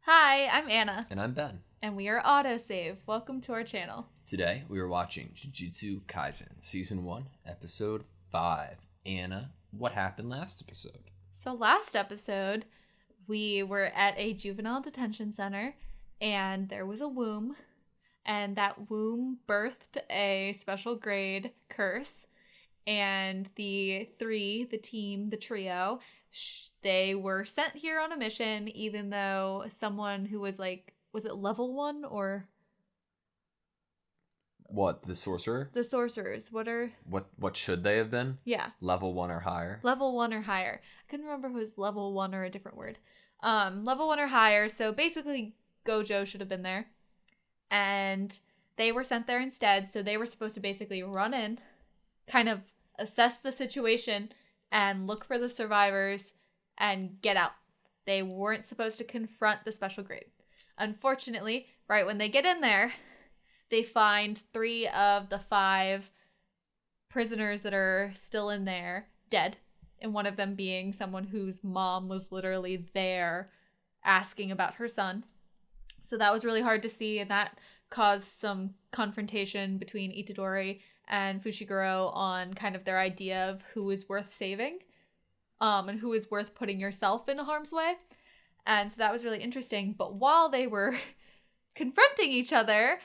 Hi, I'm Anna. And I'm Ben. And we are AutoSave. Welcome to our channel. Today we are watching Jujutsu Kaisen Season 1, Episode 5. Anna, what happened last episode? So last episode, we were at a juvenile detention center, and there was a womb, and that womb birthed a special grade curse, and the trio, they were sent here on a mission, even though someone who was was it level 1 or... What, the sorcerer? The sorcerers. What should they have been? Yeah. Level 1 or higher? Level 1 or higher. I couldn't remember if it was level 1 or a different word. Level 1 or higher, so basically Gojo should have been there. And they were sent there instead, so they were supposed to basically run in, kind of assess the situation, and look for the survivors, and get out. They weren't supposed to confront the special grade. Unfortunately, right when they get in there, they find 3 of the 5 prisoners that are still in there dead, and one of them being someone whose mom was literally there asking about her son. So that was really hard to see, and that caused some confrontation between Itadori and Fushiguro on kind of their idea of who is worth saving, and who is worth putting yourself in harm's way. And so that was really interesting. But while they were confronting each other,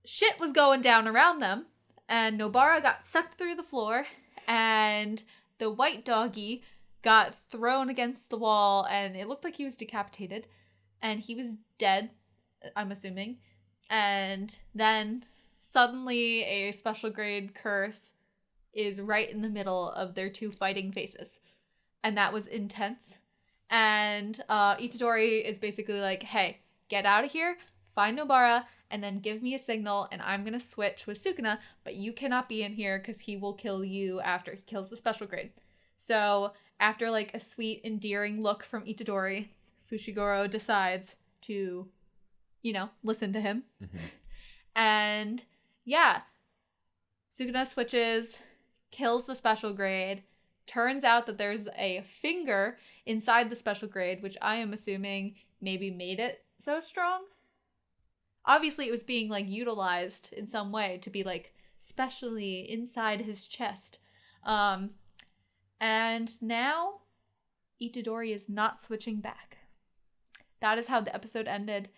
shit was going down around them, and Nobara got sucked through the floor, and the white doggy got thrown against the wall, and it looked like he was decapitated, and he was dead, I'm assuming. And then suddenly a special grade curse is right in the middle of their 2 fighting faces, and that was intense. And Itadori is basically like, hey, get out of here, find Nobara, and then give me a signal, and I'm going to switch with Sukuna, but you cannot be in here because he will kill you after he kills the special grade. So after a sweet, endearing look from Itadori, Fushiguro decides to, listen to him. Mm-hmm. And yeah, Sukuna switches, kills the special grade. Turns out that there's a finger inside the special grade, which I am assuming maybe made it so strong. Obviously, it was being utilized in some way to be specially inside his chest. And now Itadori is not switching back. That is how the episode ended.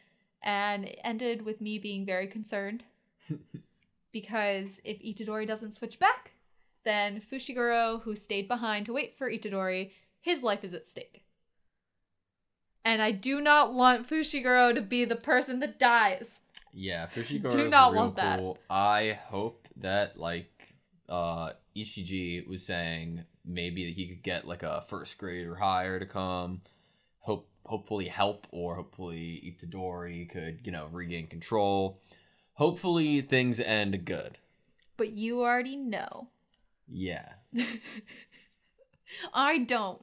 And it ended with me being very concerned. Because if Itadori doesn't switch back, then Fushiguro, who stayed behind to wait for Itadori, his life is at stake. And I do not want Fushiguro to be the person that dies. Yeah, Fushiguro do is not real want that. Cool. I hope that Ichiji was saying maybe that he could get a first grade or higher to come, hopefully help, or hopefully Itadori could regain control. Hopefully things end good. But you already know. Yeah. I don't.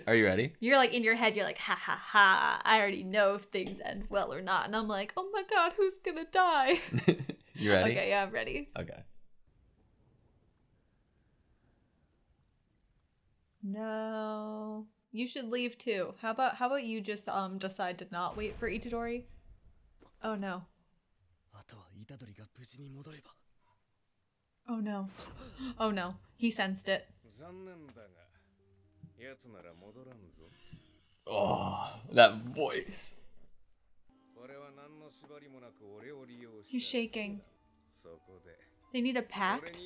Are you ready? You're in your head, you're like, ha ha ha, I already know if things end well or not. And I'm like, oh my god, who's gonna die? You ready? Okay, yeah, I'm ready. Okay. No. You should leave too. How about you just decide to not wait for Itadori? Oh no. Oh no. Oh no. He sensed it. Oh, that voice. He's shaking. They need a pact?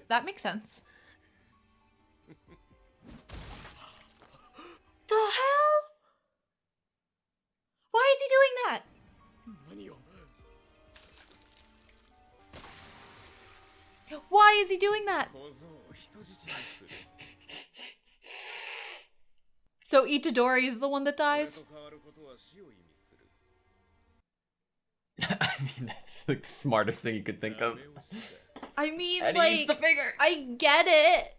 That makes sense. The hell? Why is he doing that? Why is he doing that? So Itadori is the one that dies? I mean, that's the smartest thing you could think of. I mean, and he eats the finger. I get it.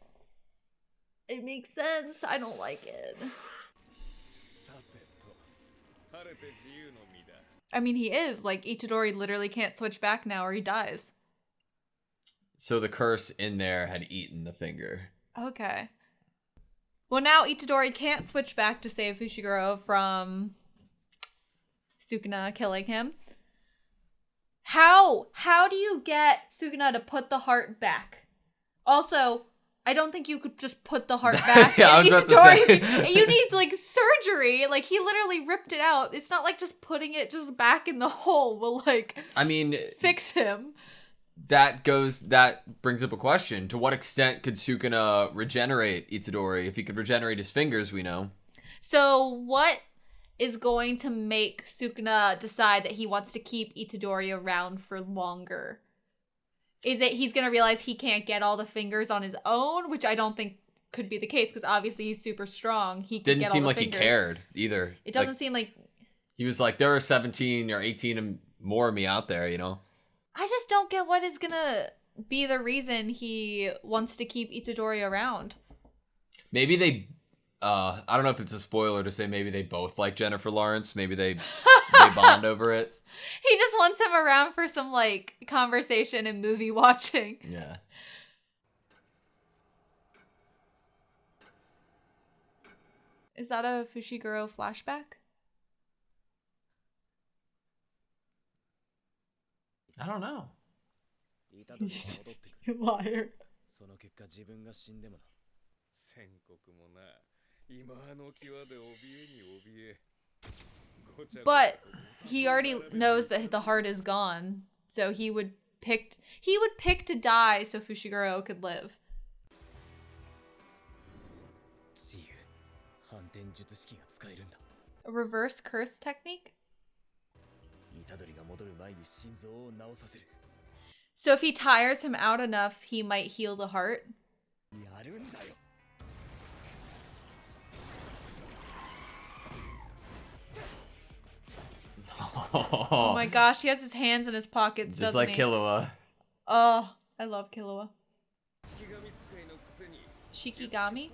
It makes sense. I don't like it. I mean, he is. Itadori literally can't switch back now or he dies. So the curse in there had eaten the finger. Okay. Well, now Itadori can't switch back to save Fushiguro from Sukuna killing him. How do you get Sukuna to put the heart back? Also, I don't think you could just put the heart back. Yeah, I was about to say. You need like surgery. Like he literally ripped it out. It's not like just putting it just back in the hole will like fix him. That brings up a question. To what extent could Sukuna regenerate Itadori? If he could regenerate his fingers, we know. So what is going to make Sukuna decide that he wants to keep Itadori around for longer? Is it he's going to realize he can't get all the fingers on his own, which I don't think could be the case because obviously he's super strong. He can Didn't get seem all the like fingers. he cared either. It doesn't seem like... He was like, there are 17 or 18 and more of me out there, you know? I just don't get what is going to be the reason he wants to keep Itadori around. Maybe they... I don't know if it's a spoiler to say maybe they both like Jennifer Lawrence. Maybe they bond over it. He just wants him around for some, like, conversation and movie watching. Yeah. Is that a Fushiguro flashback? I don't know. You liar. But he already knows that the heart is gone, so he would pick to die so Fushiguro could live. A reverse curse technique? So if he tires him out enough, he might heal the heart? Oh my gosh, he has his hands in his pockets, just doesn't like he? Killua. Oh, I love Killua. Shikigami?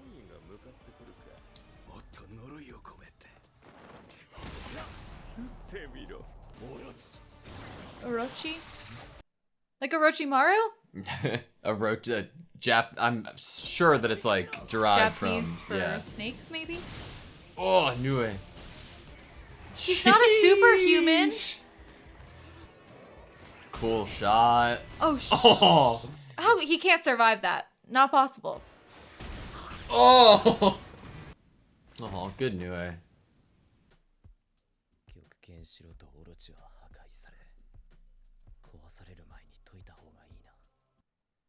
Orochi? Like Orochimaru? I'm sure that it's like derived Japanese from... for snake, maybe? Oh, Nue. He's not a superhuman. Cool shot. Oh, How he can't survive that. Not possible. Oh, good Nue.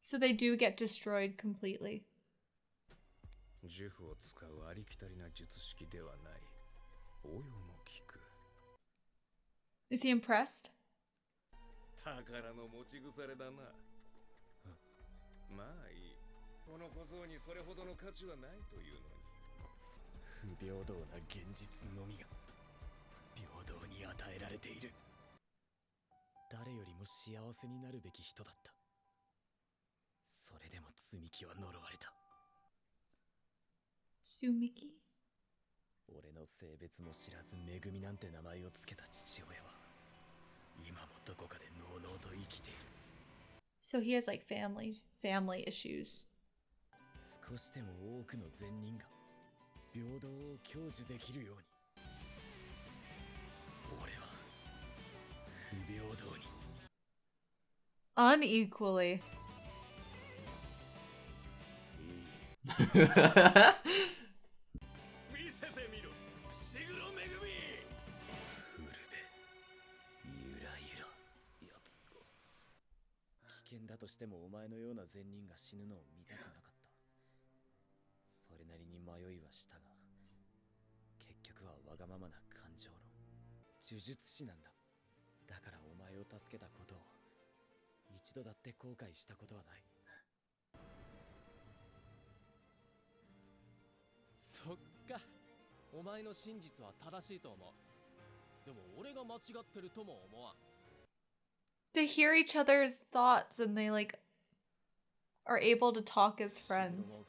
So they do get destroyed completely. Is he impressed? Sumiki? So he has like family issues. Unequally. They hear each other's thoughts and they like are able to talk as friends.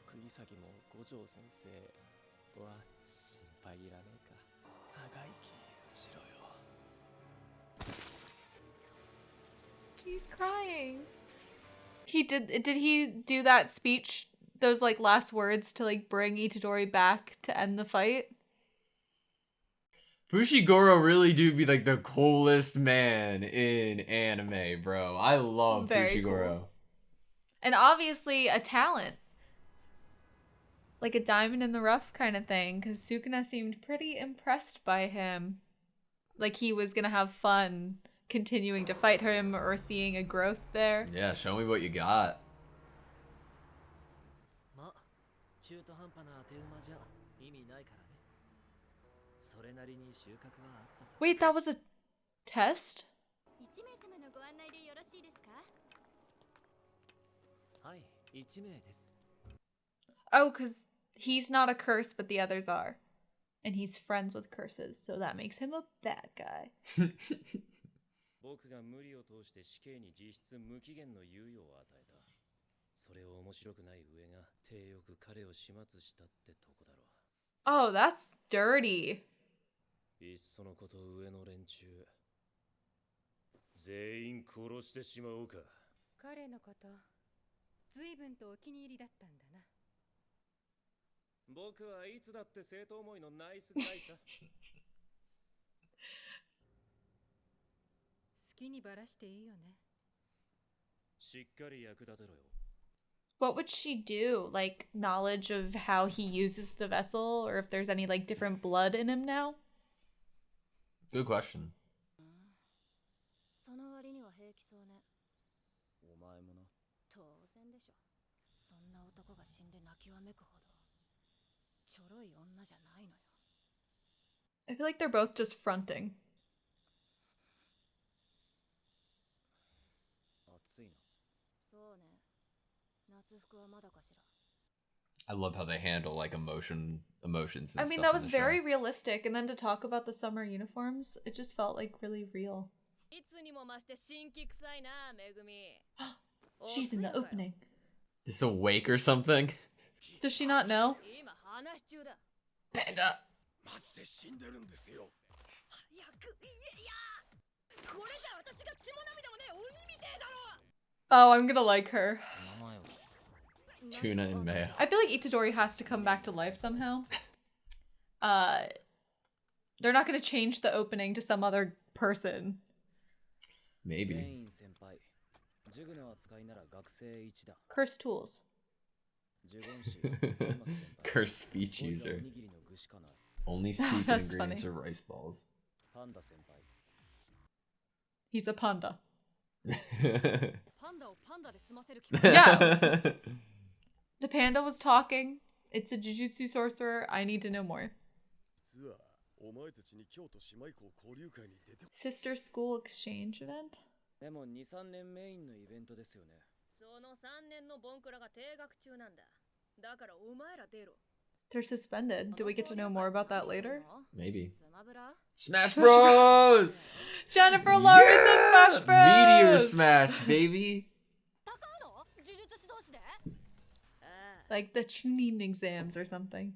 He's crying. Did he do that speech those like last words to like bring Itadori back to end the fight. Fushiguro really do be like the coolest man in anime, bro. I love Very Fushiguro. cool. And obviously a talent. Like a diamond in the rough kind of thing, because Sukuna seemed pretty impressed by him. Like he was gonna have fun continuing to fight him or seeing a growth there. Yeah, show me what you got. Wait, that was a test? Oh, because he's not a curse, but the others are. And he's friends with curses, so that makes him a bad guy. Oh, that's dirty. What would she do? Like, knowledge of how he uses the vessel, or if there's any, like, different blood in him now? Good question. I feel like they're both just fronting. I love how they handle like emotions. And I mean, stuff that in was the very show. realistic, and then to talk about the summer uniforms, it just felt like really real. She's in the opening. This awake or something? Does she not know? Panda. Oh, I'm gonna like her. Tuna and mayo. I feel like Itadori has to come back to life somehow. They're not gonna change the opening to some other person. Maybe. Cursed tools. Cursed speech user. Only speak That's ingredients funny. are rice balls. He's a panda. Yeah. The panda was talking. It's a Jujutsu sorcerer. I need to know more. Sister school exchange event? They're suspended. Do we get to know more about that later? Maybe. Smash Bros! Jennifer Lawrence of Smash Bros! Meteor Smash, baby! Like the tuning exams or something.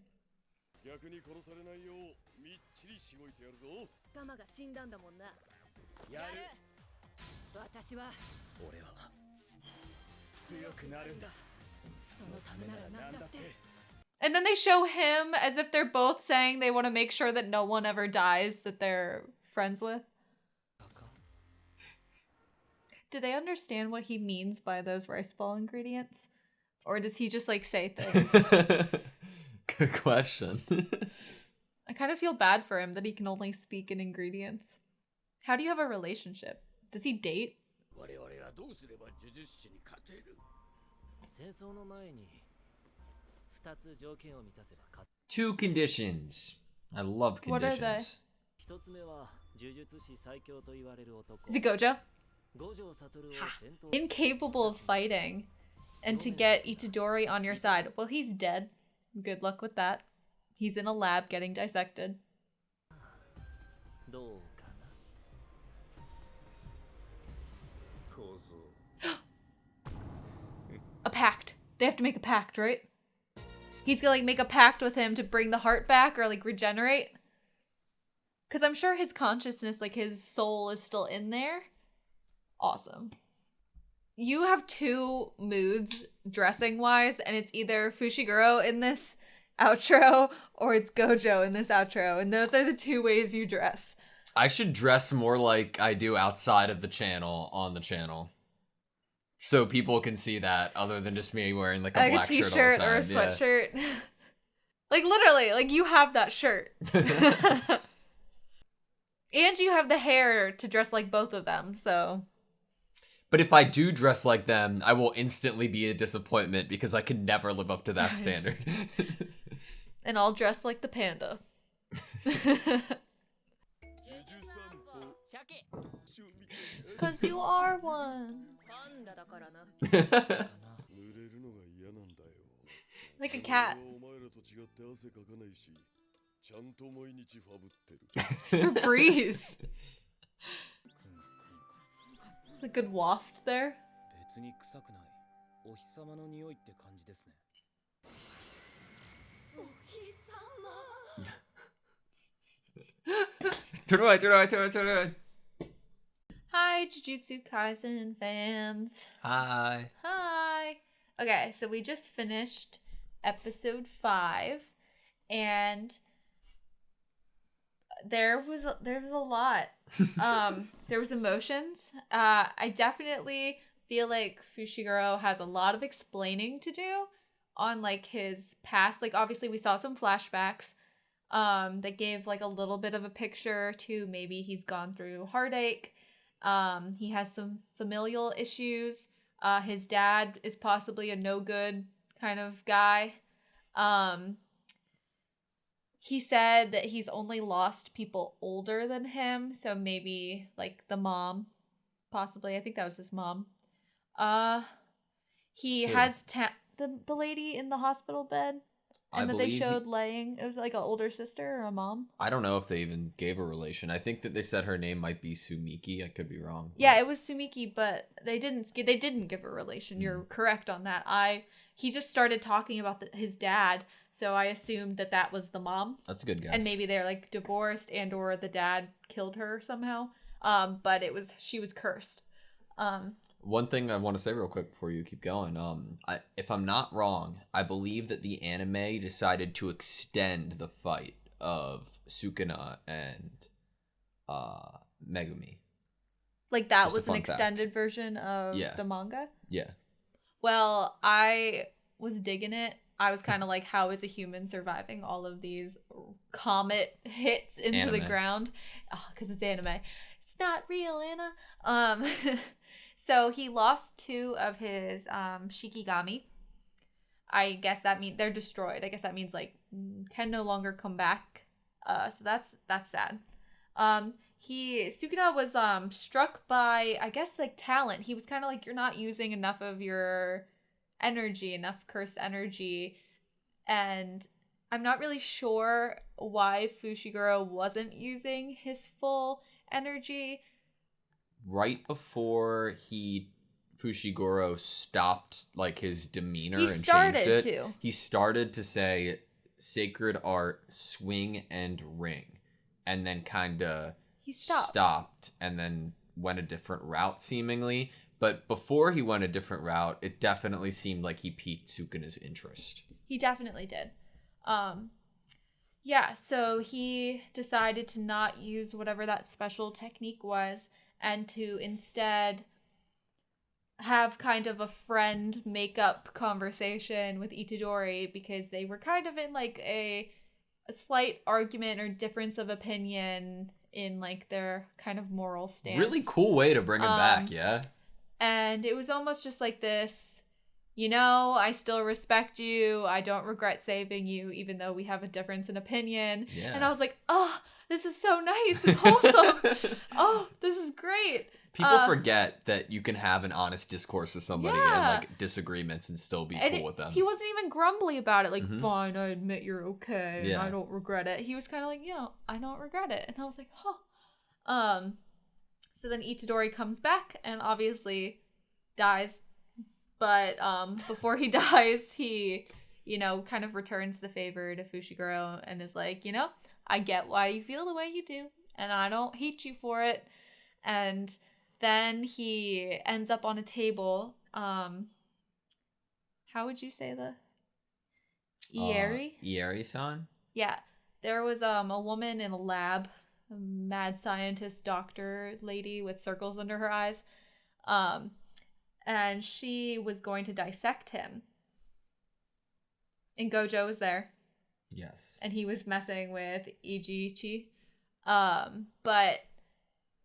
And then they show him as if they're both saying they want to make sure that no one ever dies that they're friends with. Do they understand what he means by those rice ball ingredients? Or does he just like say things? Good question. I kind of feel bad for him that he can only speak in ingredients. How do you have a relationship? Does he date? Two conditions. I love conditions. What are they? Is it Gojo? Incapable of fighting. And to get Itadori on your side. Well, he's dead. Good luck with that. He's in a lab getting dissected. A pact. They have to make a pact, right? He's gonna like make a pact with him to bring the heart back or like regenerate. Because I'm sure his consciousness, like his soul is still in there. Awesome. you have two moods dressing wise, and it's either Fushiguro in this outro or it's Gojo in this outro, and those are the two ways you dress. I should dress more like I do outside of the channel on the channel, so people can see that, other than just me wearing like a black t-shirt shirt all the time. Or a sweatshirt. Yeah. Like literally, like you have that shirt. And you have the hair to dress like both of them, so. But if I do dress like them, I will instantly be a disappointment because I can never live up to that standard. And I'll dress like the panda. Because you are one. Like a cat. Breeze. It's a good waft there. Hi, Jujutsu Kaisen fans. Hi. Hi. Okay, so we just finished episode 5, and there was a lot. There was emotions. I definitely feel like Fushiguro has a lot of explaining to do on like his past. Like obviously we saw some flashbacks that gave like a little bit of a picture to maybe he's gone through heartache. He has some familial issues. His dad is possibly a no good kind of guy. He said that he's only lost people older than him, so maybe like the mom, possibly. I think that was his mom. He has the lady in the hospital bed, and that they showed laying. It was like an older sister or a mom. I don't know if they even gave a relation. I think that they said her name might be Sumiki. I could be wrong. Yeah, it was Sumiki, but they didn't give a relation. You're correct on that. He just started talking about his dad, so I assumed that was the mom. That's a good guess. And maybe they're like divorced and or the dad killed her somehow. But she was cursed. One thing I want to say real quick before you keep going. If I'm not wrong, I believe that the anime decided to extend the fight of Sukuna and Megumi. Like that was an extended version of the manga? Yeah. Well, I was digging it. I was kind of like, how is a human surviving all of these comet hits into the ground? Oh, because it's anime. It's not real, Anna. So he lost 2 of his Shikigami. I guess that means they're destroyed. I guess that means like can no longer come back. So that's sad. Sukuna was struck by, I guess, like talent. He was kind of like, you're not using enough of your energy, enough cursed energy, and I'm not really sure why Fushiguro wasn't using his full energy. Right before Fushiguro stopped like his demeanor and changed it. He started to say sacred art, swing and ring, and then kind of he stopped and then went a different route seemingly. But before he went a different route, it definitely seemed like he piqued Sukuna's interest. He definitely did. Yeah, so he decided to not use whatever that special technique was and to instead have kind of a friend make-up conversation with Itadori because they were kind of in like a slight argument or difference of opinion in like their kind of moral stance. Really cool way to bring him back, yeah? And it was almost just like this, I still respect you. I don't regret saving you, even though we have a difference in opinion. Yeah. And I was like, oh, this is so nice and wholesome. Oh, this is great. People forget that you can have an honest discourse with somebody and like disagreements and still be cool with them. He wasn't even grumbly about it. Like, fine, I admit you're okay. Yeah. And I don't regret it. He was kind of like, I don't regret it. And I was like, huh. So then Itadori comes back and obviously dies. But before he dies, he, kind of returns the favor to Fushiguro and is like, I get why you feel the way you do. And I don't hate you for it. And then he ends up on a table. How would you say the Ieri? Ieri-san? Yeah. There was a woman in a lab, a mad scientist doctor lady with circles under her eyes. And she was going to dissect him. And Gojo was there. Yes. And he was messing with Ijichi. But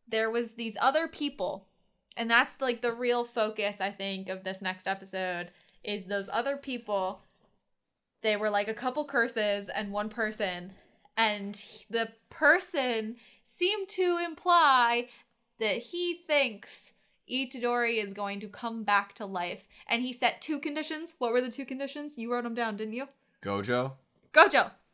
there was these other people. And that's like the real focus, I think, of this next episode is those other people. They were like a couple curses and one person. And the person seemed to imply that he thinks Itadori is going to come back to life. And he set 2 conditions. What were the 2 conditions? You wrote them down, didn't you? Gojo.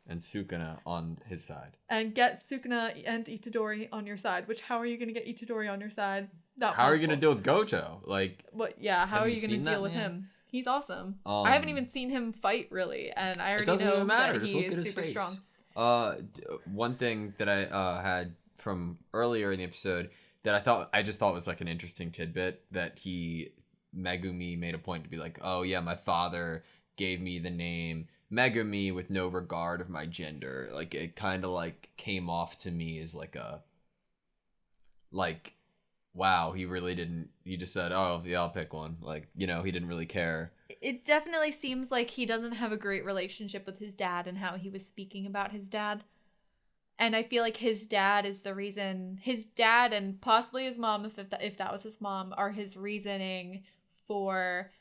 And Sukuna on his side. And get Sukuna and Itadori on your side. Which, how are you going to get Itadori on your side? Not how possible. are you going to deal with Gojo? Like, what? Yeah, how are you going to deal with him? He's awesome. I haven't even seen him fight, really. And I already know that he is super strong. One thing that I had from earlier in the episode that I just thought was like an interesting tidbit that Megumi made a point to be like, oh yeah, my father gave me the name Megumi with no regard of my gender. Like it kind of like came off to me as wow, he just said, oh yeah, I'll pick one. Like, he didn't really care. It definitely seems like he doesn't have a great relationship with his dad and how he was speaking about his dad. And I feel like his dad is the reason, his dad and possibly his mom, if that was his mom, are his reasoning for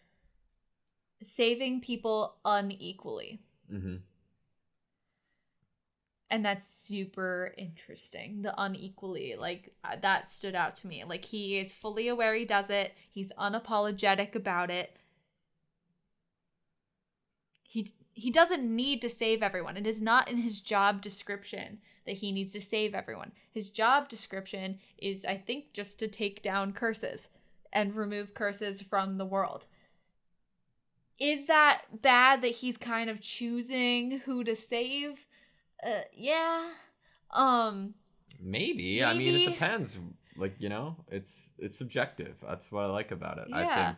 saving people unequally. Mm-hmm. And that's super interesting. The unequally, like, that stood out to me. Like, he is fully aware he does it. He's unapologetic about it. He doesn't need to save everyone. It is not in his job description that he needs to save everyone. His job description is, I think, just to take down curses and remove curses from the world. Is that bad that he's kind of choosing who to save? Yeah. Maybe. I mean, it depends. Like, it's subjective. That's what I like about it. Yeah.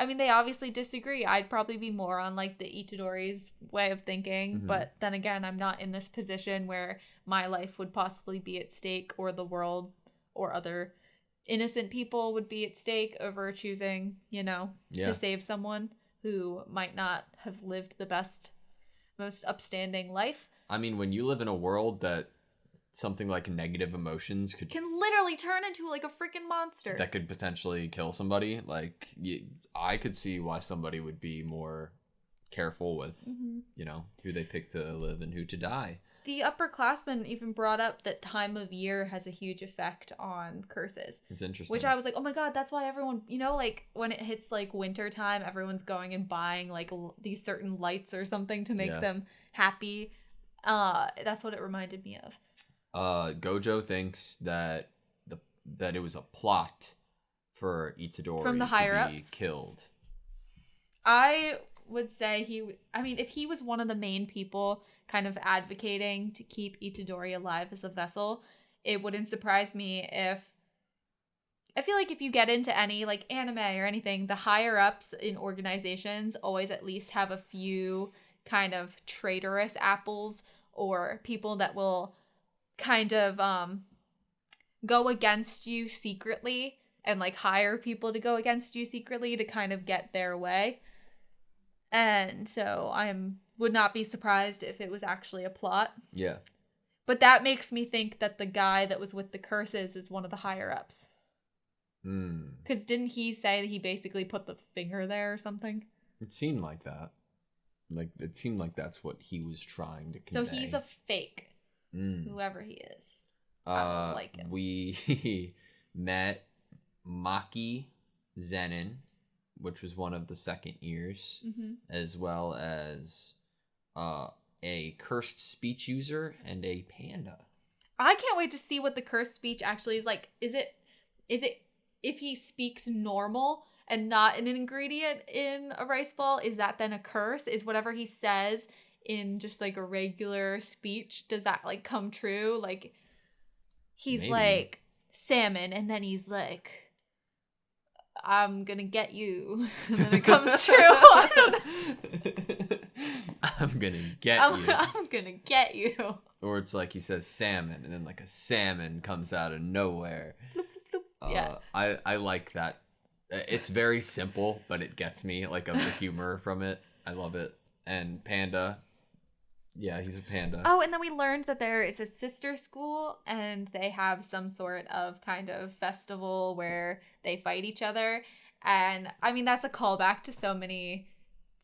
I mean, they obviously disagree. I'd probably be more on, like, the Itadori's way of thinking. Mm-hmm. But then again, I'm not in this position where my life would possibly be at stake or the world or other innocent people would be at stake over choosing, to save someone who might not have lived the best, most upstanding life. I mean, when you live in a world that something like negative emotions can literally turn into like a freaking monster that could potentially kill somebody, like I could see why somebody would be more careful with, who they pick to live and who to die. The upperclassmen even brought up that time of year has a huge effect on curses. It's interesting. Which I was like, oh my god, that's why everyone, like when it hits like winter time, everyone's going and buying like these certain lights or something to make them happy. That's what it reminded me of. Gojo thinks that it was a plot for Itadori from the higher to be ups killed. I would say if he was one of the main people kind of advocating to keep Itadori alive as a vessel, it wouldn't surprise me if I feel like if you get into any like anime or anything, the higher ups in organizations always at least have a few kind of traitorous apples or people that will kind of go against you secretly and like hire people to go against you secretly to kind of get their way. And so would not be surprised if it was actually a plot. Yeah. But that makes me think that the guy that was with the curses is one of the higher ups. Because didn't he say that he basically put the finger there or something? It seemed like that. Like, it seemed like that's what he was trying to convey. So he's a fake. Whoever he is. I don't like him. We met Maki Zenin, which was one of the second years, as well as a cursed speech user and a panda. I can't wait to see what the cursed speech actually is like. Is it if he speaks normal and not an ingredient in a rice ball, is that then a curse? Is whatever he says in just like a regular speech, does that like come true? Like he's maybe like salmon and then he's like I'm gonna get you. And then it comes true. I don't know. I'm gonna get you. I'm gonna get you. Or it's like he says salmon, and then like a salmon comes out of nowhere. Yeah. I like that. It's very simple, but it gets me, like, of the humor from it. I love it. And Panda. Yeah, he's a panda. Oh, and then we learned that there is a sister school, and they have some sort of kind of festival where they fight each other. And I mean, that's a callback to so many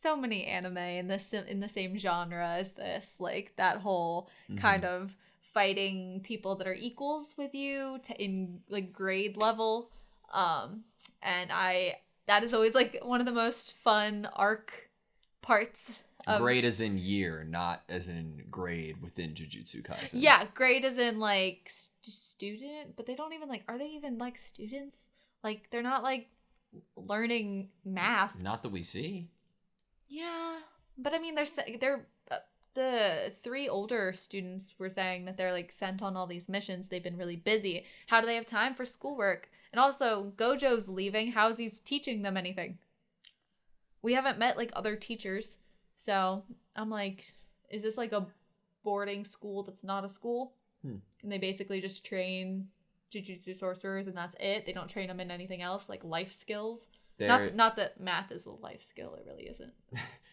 anime in the same genre as this. Like that whole kind of fighting people that are equals with you in like grade level. And that is always like one of the most fun arc parts. Grade as in year, not as in grade within Jujutsu Kaisen. Yeah, grade as in like student, but they don't even like, are they even like students? Like they're not like learning math. Not that we see. Yeah, but I mean, they're the 3 older students were saying that they're like sent on all these missions. They've been really busy. How do they have time for schoolwork? And also, Gojo's leaving. How is he teaching them anything? We haven't met like other teachers. So I'm like, is this like a boarding school that's not a school? And they basically just train Jujutsu sorcerers and that's it. They don't train them in anything else, like life skills. Not that math is a life skill. It really isn't.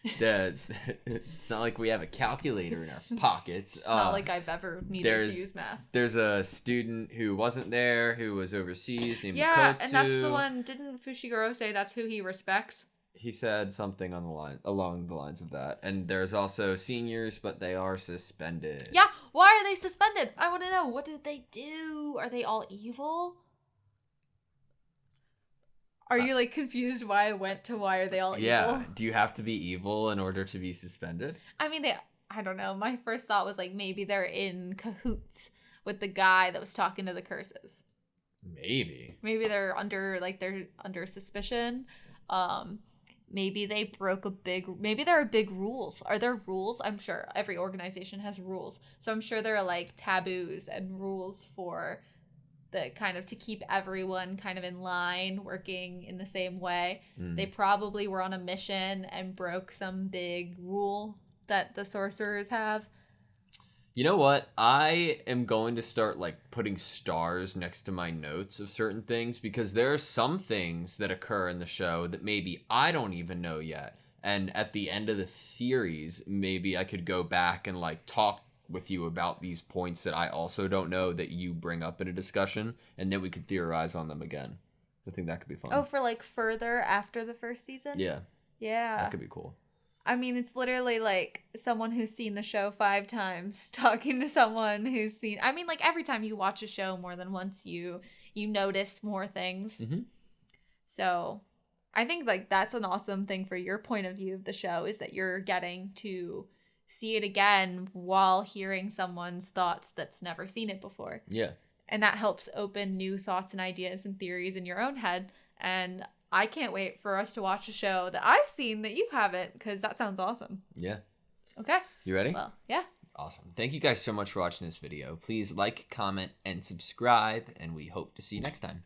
It's not like we have a calculator in our pockets. It's not like I've ever needed to use math. There's a student who wasn't there, who was overseas, named Kotsu. Yeah, and that's the one. Didn't Fushiguro say that's who he respects? He said something along the lines of that. And there's also seniors, but they are suspended. Yeah, why are they suspended? I want to know. What did they do? Are they all evil? Are you like confused why I went to why are they all evil? Yeah. Do you have to be evil in order to be suspended? I mean, I don't know. My first thought was like maybe they're in cahoots with the guy that was talking to the curses. Maybe they're under suspicion. Maybe they broke maybe there are big rules. Are there rules? I'm sure every organization has rules. So I'm sure there are like taboos and rules for the kind of to keep everyone kind of in line, working in the same way. They probably were on a mission and broke some big rule that the sorcerers have. You know what? I am going to start like putting stars next to my notes of certain things because there are some things that occur in the show that maybe I don't even know yet. And at the end of the series, maybe I could go back and like talk with you about these points that I also don't know that you bring up in a discussion, and then we could theorize on them again. I think that could be fun. Oh, for like further after the first season? Yeah. Yeah. That could be cool. I mean, it's literally like someone who's seen the show 5 times talking to someone who's seen... I mean, like every time you watch a show more than once, you notice more things. So I think like that's an awesome thing for your point of view of the show is that you're getting to see it again while hearing someone's thoughts that's never seen it before. Yeah. And that helps open new thoughts and ideas and theories in your own head. And I can't wait for us to watch a show that I've seen that you haven't, because that sounds awesome. Yeah. Okay. You ready? Well, yeah. Awesome. Thank you guys so much for watching this video. Please like, comment, and subscribe, and we hope to see you next time.